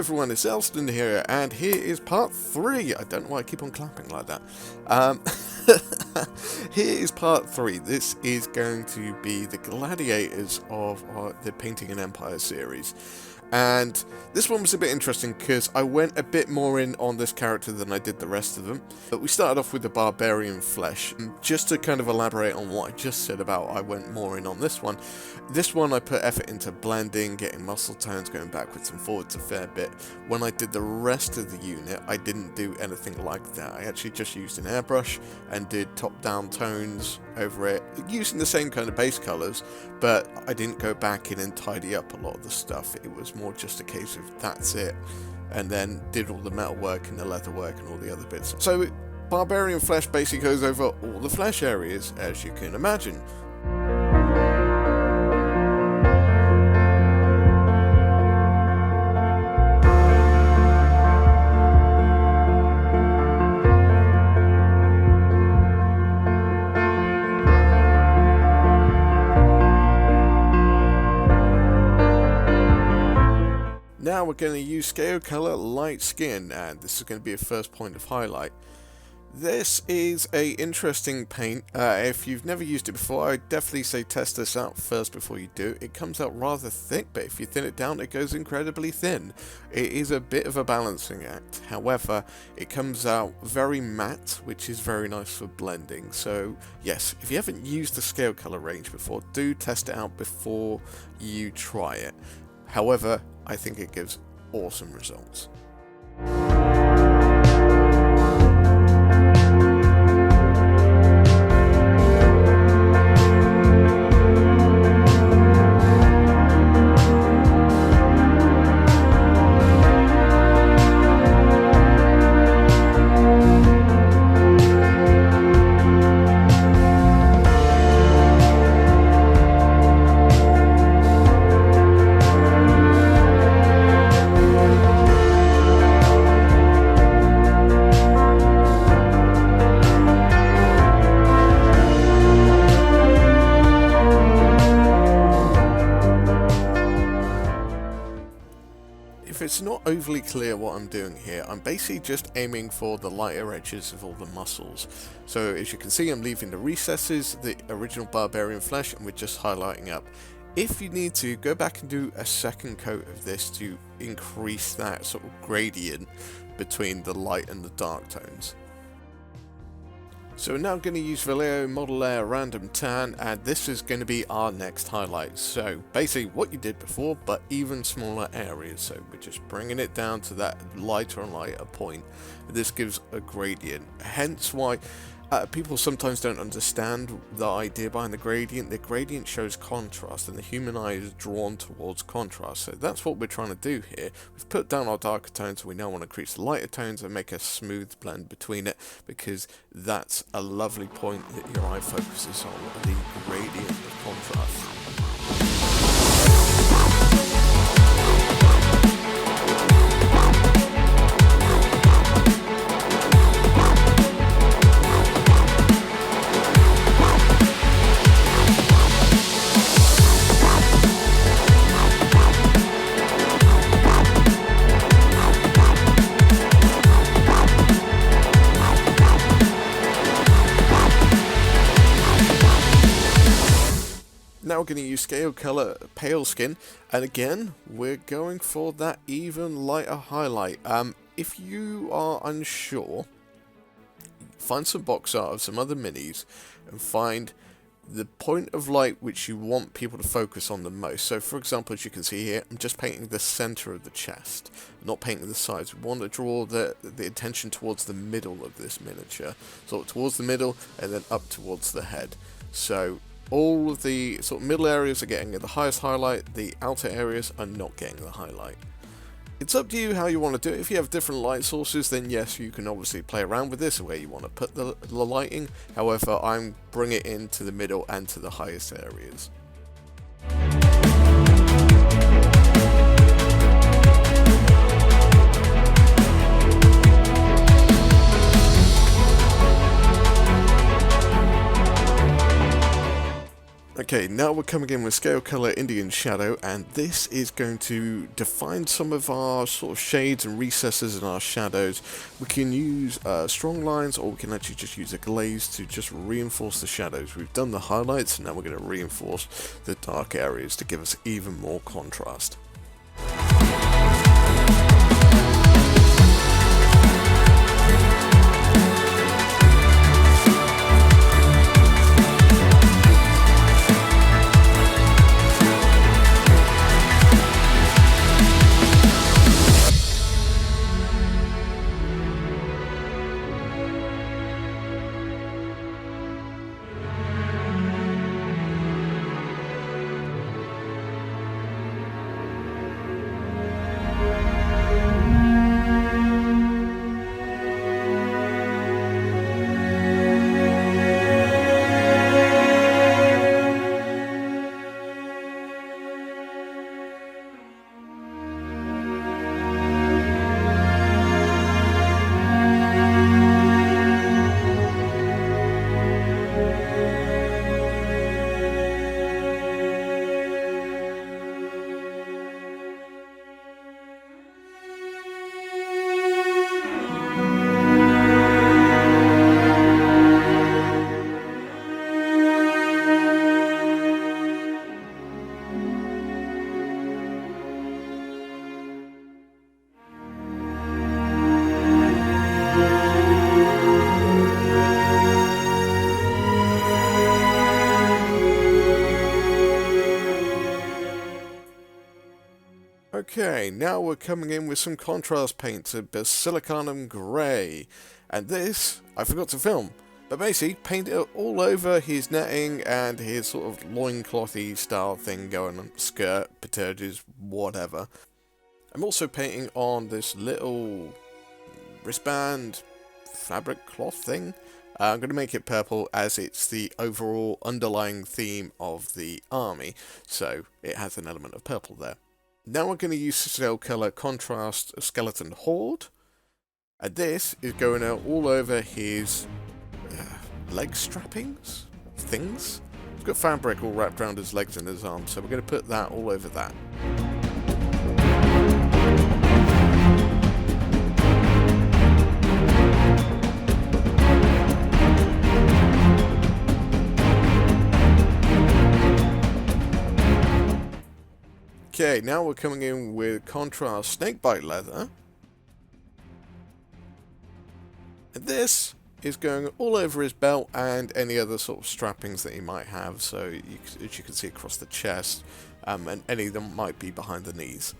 everyone, it's Elston here, and here is part 3. I don't know why I keep on clapping like that. Here is part 3. This is going to be the Gladiators of the Painting an Empire series. And this one was a bit interesting because I went a bit more in on this character than I did the rest of them. But we started off with the Barbarian Flesh. And just to kind of elaborate on what I just said about, I went more in on this one. This one I put effort into blending, getting muscle tones, going backwards and forwards a fair bit. When I did the rest of the unit, I didn't do anything like that. I actually just used an airbrush and did top-down tones over it, using the same kind of base colours, but I didn't go back in and tidy up a lot of the stuff. It was more just a case of that's it, and then did all the metal work and the leather work and all the other bits. So Barbarian Flesh basically goes over all the flesh areas, as you can imagine. Now we're going to use scale color light skin, and this is going to be a first point of highlight. This is a interesting paint. If you've never used it before, I'd definitely say test this out first before you do. It comes out rather thick, but if you thin it down, it goes incredibly thin. It is a bit of a balancing act. However, it comes out very matte, which is very nice for blending. So yes, if you haven't used the scale color range before, do test it out before you try it. However, I think it gives awesome results. If it's not overly clear what I'm doing here, I'm basically just aiming for the lighter edges of all the muscles. So as you can see, I'm leaving the recesses, the original Barbarian Flesh, and we're just highlighting up. If you need to, go back and do a second coat of this to increase that sort of gradient between the light and the dark tones. So we're now going to use Vallejo Model Layer Random Tan, and this is going to be our next highlight. So basically what you did before, but even smaller areas. So we're just bringing it down to that lighter and lighter point. This gives a gradient, hence why people sometimes don't understand the idea behind the gradient. The gradient shows contrast, and the human eye is drawn towards contrast. So that's what we're trying to do here. We've put down our darker tones, and we now want to increase the lighter tones and make a smooth blend between it, because that's a lovely point that your eye focuses on, the gradient of contrast. Now we're going to use scale color pale skin, and again we're going for that even lighter highlight. If you are unsure, find some box art of some other minis and find the point of light which you want people to focus on the most. So for example, as you can see here, I'm just painting the center of the chest, not painting the sides. We want to draw the attention towards the middle of this miniature, so towards the middle and then up towards the head. So all of the sort of middle areas are getting the highest highlight, the outer areas are not getting the highlight. It's up to you how you want to do it. If you have different light sources, then yes, you can obviously play around with this where you want to put the lighting. However, I'm bringing it into the middle and to the highest areas. Okay, now we're coming in with Scale Color Indian Shadow, and this is going to define some of our sort of shades and recesses in our shadows. We can use strong lines, or we can actually just use a glaze to just reinforce the shadows. We've done the highlights, and now we're going to reinforce the dark areas to give us even more contrast. Okay, now we're coming in with some contrast paint to Basilicanum Grey. And this, I forgot to film, but basically paint it all over his netting and his sort of loinclothy style thing going on, skirt, paterges, whatever. I'm also painting on this little wristband fabric cloth thing. I'm going to make it purple as it's the overall underlying theme of the army, so it has an element of purple there. Now we're going to use Scale Color Contrast Skeleton Horde, and this is going out all over his leg strappings? Things? He's got fabric all wrapped around his legs and his arms, so we're going to put that all over that. Okay, now we're coming in with Contrast Snakebite Leather. And this is going all over his belt and any other sort of strappings that he might have, so as you can see across the chest, and any of them might be behind the knees.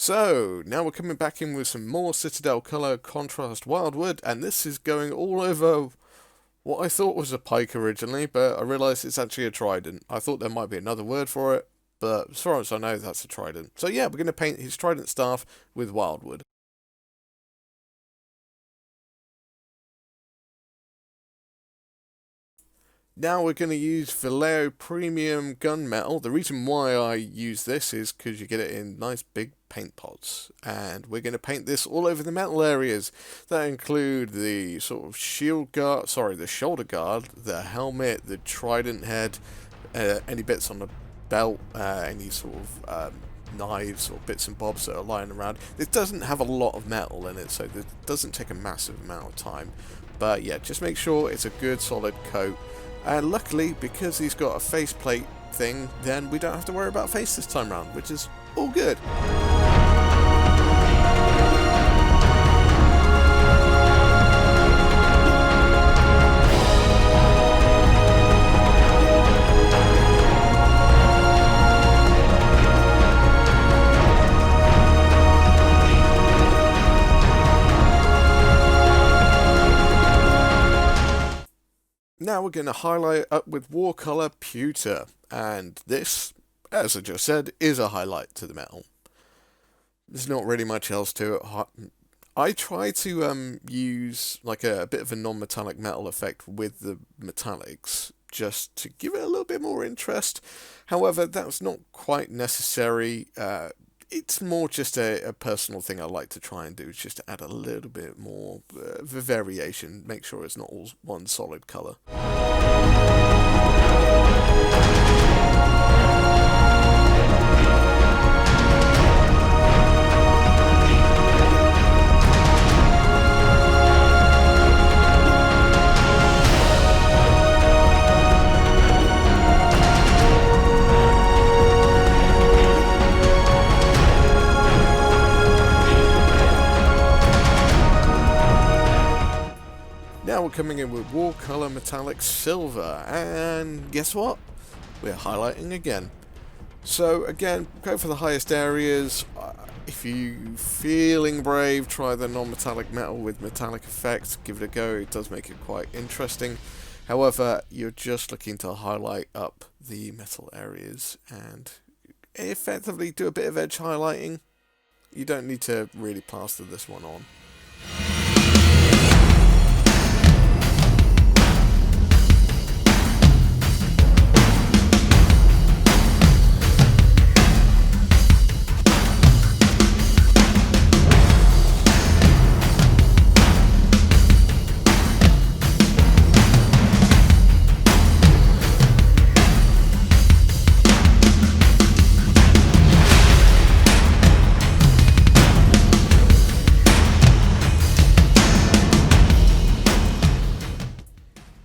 So, now we're coming back in with some more Citadel Color Contrast Wildwood, and this is going all over what I thought was a pike originally, but I realised it's actually a trident. I thought there might be another word for it, but as far as I know, that's a trident. So yeah, we're going to paint his trident staff with Wildwood. Now we're going to use Vallejo Premium Gunmetal. The reason why I use this is because you get it in nice big paint pots. And we're going to paint this all over the metal areas. That include the sort of shield guard, the shoulder guard, the helmet, the trident head, any bits on the belt, any sort of knives or bits and bobs that are lying around. It doesn't have a lot of metal in it, so it doesn't take a massive amount of time. But yeah, just make sure it's a good solid coat. And luckily, because he's got a faceplate thing, then we don't have to worry about face this time round, which is all good. Now we're going to highlight up with Warcolor Pewter, and this, as I just said, is a highlight to the metal. There's not really much else to it. I try to use like a bit of a non-metallic metal effect with the metallics just to give it a little bit more interest. However, that's not quite necessary. It's more just a personal thing I like to try and do, is just to add a little bit more of a variation, make sure it's not all one solid colour. Now we're coming in with Warcolor Metallic Silver, and guess what? We're highlighting again. So again, go for the highest areas. If you're feeling brave, try the non-metallic metal with metallic effects. Give it a go, it does make it quite interesting. However, you're just looking to highlight up the metal areas and effectively do a bit of edge highlighting. You don't need to really plaster this one on.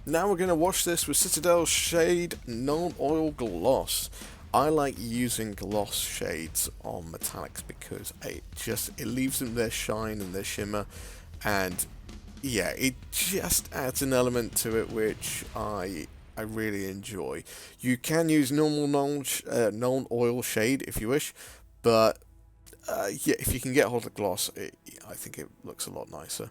Now we're going to wash this with Citadel Shade Non-Oil Gloss. I like using gloss shades on metallics because it leaves them their shine and their shimmer, and yeah, it just adds an element to it which I really enjoy. You can use normal non-oil shade if you wish, but yeah, if you can get hold of gloss, I think it looks a lot nicer.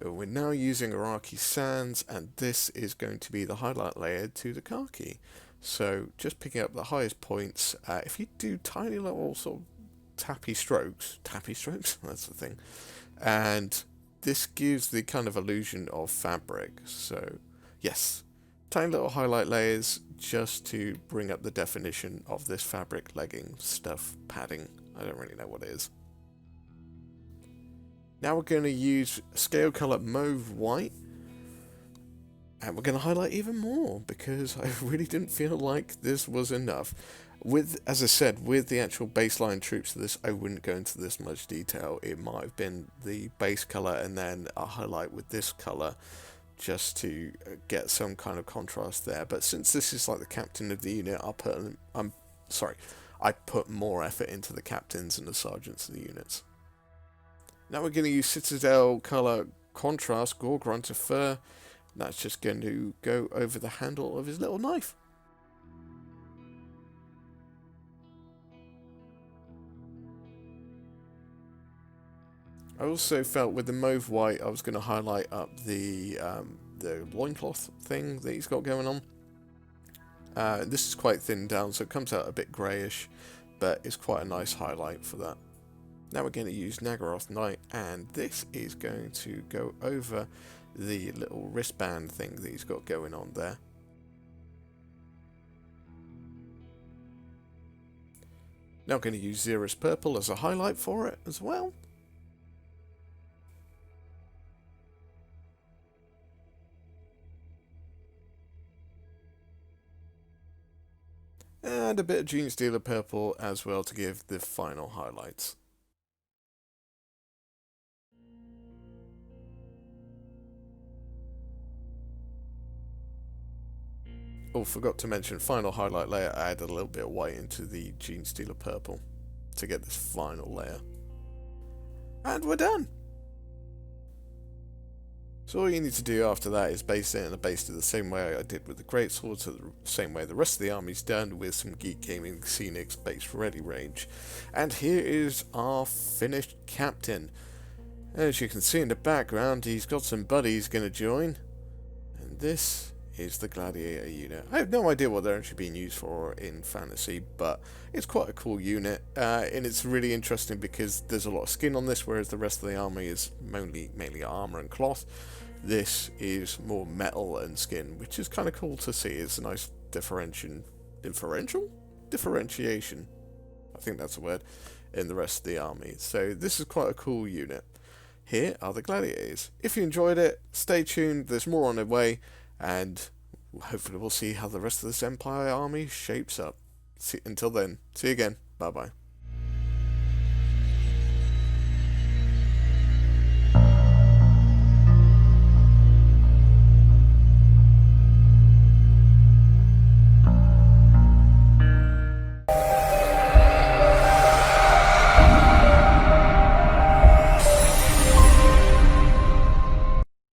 We're now using Iraqi Sands, and this is going to be the highlight layer to the khaki. So just picking up the highest points, if you do tiny little sort of tappy strokes, that's the thing, and this gives the kind of illusion of fabric. So yes, tiny little highlight layers just to bring up the definition of this fabric, legging, stuff, padding, I don't really know what it is. Now we're going to use scale colour mauve white, and we're going to highlight even more because I really didn't feel like this was enough. As I said, with the actual baseline troops of this, I wouldn't go into this much detail. It might have been the base colour and then a highlight with this colour just to get some kind of contrast there. But since this is like the captain of the unit, I put more effort into the captains and the sergeants of the units. Now we're going to use Citadel Colour Contrast Gore Grunter Fur. That's just going to go over the handle of his little knife. I also felt with the mauve white I was going to highlight up the loincloth thing that he's got going on. This is quite thinned down, so it comes out a bit greyish, but it's quite a nice highlight for that. Now we're going to use Nagaroth Knight, and this is going to go over the little wristband thing that he's got going on there. Now I'm going to use Xeris Purple as a highlight for it as well. and a bit of Genestealer purple as well to give the final highlights. Oh, forgot to mention, final highlight layer, I added a little bit of white into the Genestealer purple to get this final layer. And we're done! So all you need to do after that is base it, and I based it the same way I did with the greatsword, so the same way the rest of the army's done, with some Geek Gaming Scenics base ready range. And here is our finished captain. As you can see in the background, he's got some buddies going to join, and this is the Gladiator unit. I have no idea what they're actually being used for in fantasy, but it's quite a cool unit, and it's really interesting because there's a lot of skin on this, whereas the rest of the army is mainly armor and cloth. This is more metal and skin, which is kind of cool to see. It's a nice differentiation, I think that's a word, in the rest of the army. So this is quite a cool unit. Here are the Gladiators. If you enjoyed it, stay tuned, there's more on the way, and hopefully we'll see how the rest of this Empire army shapes up. Until then, see you again. Bye bye.